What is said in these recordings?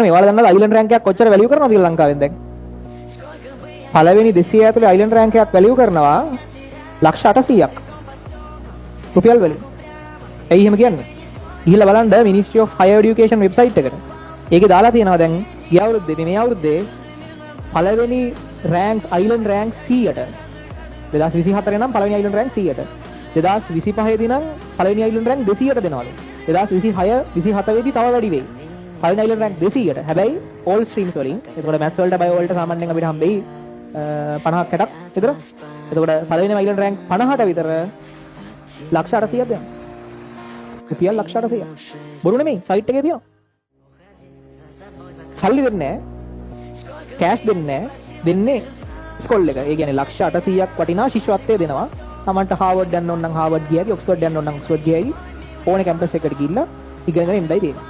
මේවාලා දන්නවද island rank එකක් කොච්චර වැලියු කරනවද කියලා ලංකාවෙන් දැන්? පළවෙනි 200 ඇතුලේ අයිලන්ඩ් රෑන්ක් එකක් වැලියු කරනවා ලක්ෂ 800ක්. රුපියල් වලින්. ඇයි එහෙම කියන්නේ? ගිහිල්ලා බලන්න Ministry of Higher Education website එකට. ඒකේ දාලා තියෙනවා දැන් ගිය අවුරුද්දේ මේ අවුරුද්දේ පළවෙනි රෑන්ක්ස් අයිලන්ඩ් රෑන්ක් 100ට 2024 නම් පළවෙනි අයිලන්ඩ් රෑන්ක් 100ට 2025 දී නම් පළවෙනි අයිලන්ඩ් රෑන්ක් 200ට දෙනවලු. 2026 27 දී තව වැඩි වෙයි. පළවෙනි අයිලන්ඩ් රෑන්ක් 200ට. හැබැයි all streams වලින්. එතකොට maths වලට bio වලට සාමාන්‍යයෙන් අපිට හම්බෙයි 50ක් 60ක් විතර. එතකොට පළවෙනි අයිලන්ඩ් රෑන්ක් 50ට විතර ලක්ෂ 800ක් දෙනවා. රුපියල් ලක්ෂ 800ක්. බොරු නෙමෙයි සයිට් එකේ තියෙනවා. සල්ලි දෙන්නේ නැහැ. කෑෂ් දෙන්නේ නැහැ. දෙන්නේ ස්කෝල් එක. ඒ කියන්නේ ලක්ෂ 800ක් වටිනා ශිෂ්‍යත්වය දෙනවා. තමන්ට හාවර්ඩ් යන්න ඕන නම් හාවර්ඩ් ගියයි, ඔක්ස්ෆර්ඩ් යන්න ඕන නම් ඔක්ස්ෆර්ඩ් ගියයි. ඕනේ කැම්පස් එකකට ගිහිල්ලා ඉගෙනගෙන එන්නයි තියෙන්නේ.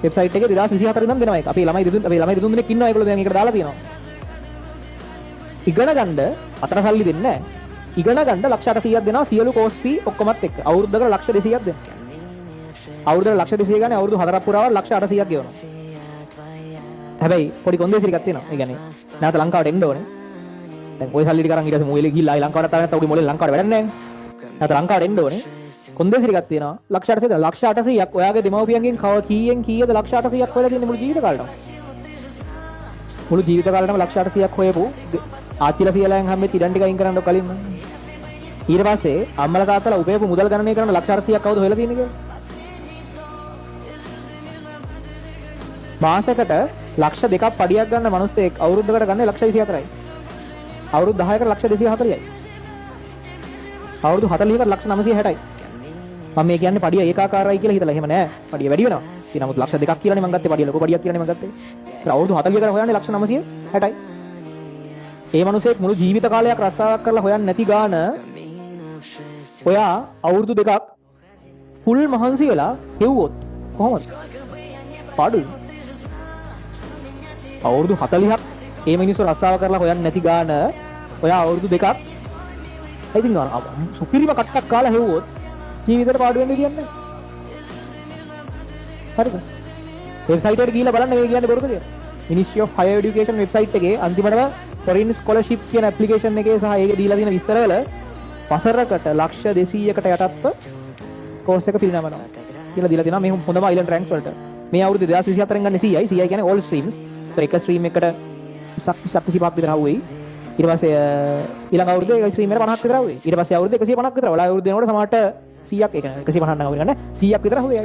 වෙබ්සයිට් එකේ 2024 ඉඳන් දෙනවා ඒක. අපේ ළමයි දෙතුන් දෙනෙක් ඉන්නවා ඒගොල්ලෝ දැන් ඒකට දාලා තියෙනවා. ඉගෙන ගන්න අතර සල්ලි දෙන්නේ නැහැ. ඉගෙන ගන්න ලක්ෂ 800ක් දෙනවා සියලු කෝස් ෆී ඔක්කොමත් එක්ක. අවුරුද්දකට ලක්ෂ 200ක් දෙනවා. අවුරුද්දකට ලක්ෂ 200 ගානේ අවුරුදු 4ක් පුරාවට ලක්ෂ 800ක් ගෙවනවා. හැබැයි පොඩි කොන්දේසි ටිකක් තියෙනවා. ඒ කියන්නේ නැවත ලංකාවට එන්න ඕනේ. දැන් ওই සල්ලි ටික අරන් ඊට පස්සේ මොලේ ගිහිල්ලා ආයි ලංකාවට ආව නැත්නම් උගේ මොලේ ලංකාවට වැඩක් නැහැ. නැවත ලංකාවට එන්න ඕනේ. කොන්දේසි ටිකක් තියෙනවා. ලක්ෂ 800ක් ලක්ෂ 800ක් ඔයාගේ දෙමව්පියන්ගෙන් කීයෙන් කීයද ලක්ෂ 800ක් හොයලා තියෙන්නේ මුළු ජීවිත කාලෙටම. මුළු ජීවිත කාලෙටම ලක්ෂ 800ක් හොයපු ආච්චිලා සියලායන් හැම්මේ ඉඩම් ටික අයින් කරන්න කලින්ම. ඊට පස්සේ අම්මලා තාත්තලා උපයපු මුදල් ගණනය කරන ලක්ෂ 800ක් කවුද හොයලා තියෙන්නේ කියලා? මාසයකට ලක්ෂ 2ක් පඩියක් ගන්න මිනිස්සෙක් අවුරුද්දකට ගන්නේ ලක්ෂ 24යි. අවුරුදු 10කට ලක්ෂ 240යි. අවුරුදු 40කට ලක්ෂ 960යි. මම මේ කියන්නේ පඩිය ඒකාකාරයි කියලා හිතලා එහෙම නෑ. පඩිය වැඩි වෙනවා. ඉතින් නමුත් ලක්ෂ 2ක් කියලානේ මම ගත්තේ පඩිය ලොකු පඩියක් කියලානේ මම ගත්තේ. ඒත් අවුරුදු 40කට හොයන්නේ ලක්ෂ 960යි. ඒ මිනිස්සෙක් මුළු ජීවිත කාලයක් රස්සාවක් කරලා හොයන්නේ නැති ගාන ඔයා අවුරුදු 2ක් ෆුල් මහන්සි වෙලා හෙව්වොත් කොහොමද? පාඩුයි. අවුරුදු 40ක් මේ මිනිස්සු රස්සාව කරලා හොයන්නේ නැති ගාන ඔයා අවුරුදු 2ක් ඉතින් සුපිරිම කට්ටක් කාලා හෙව්වොත් ජීවිතේට පාඩු වෙන්නේ කියන්නේ. හරිද? වෙබ්සයිට් එකට ගිහිල්ලා බලන්න මේ කියන්නේ බොරුද කියලා. Ministry of Higher Education website එකේ අන්තිමටම foreign scholarship කියන ඇප්ලිකේෂන් එකේ සහ ඒකේ දීලා තියෙන විස්තරවල වසරකට ලක්ෂ 200කට යටත්ව කෝස් එක පිරිනමනවා කියලා දීලා තියෙනවා මේ හොඳම අයිලන්ඩ් රෑන්ක්ස් වලට. මේ අවුරුදු 2024 ගන්න 100යි. 100යි කියන්නේ all streams. ඒතර එක ස්ට්‍රීම් එකකට 25ක් විතර හවුයි. ඊට පස්සේ ඊළඟ අවුරුද්දේ ඒ ස්ට්‍රීම් එකට 50ක් විතර හවුයි. ඊට පස්සේ අවුරුද්දේ 150ක් විතර. ඔලා අවුරුද්දේ යනකොට සමහරට 100ක් ඒ කියන්නේ 150 නම් අපි ගන්න 100ක් විතර හවුයි.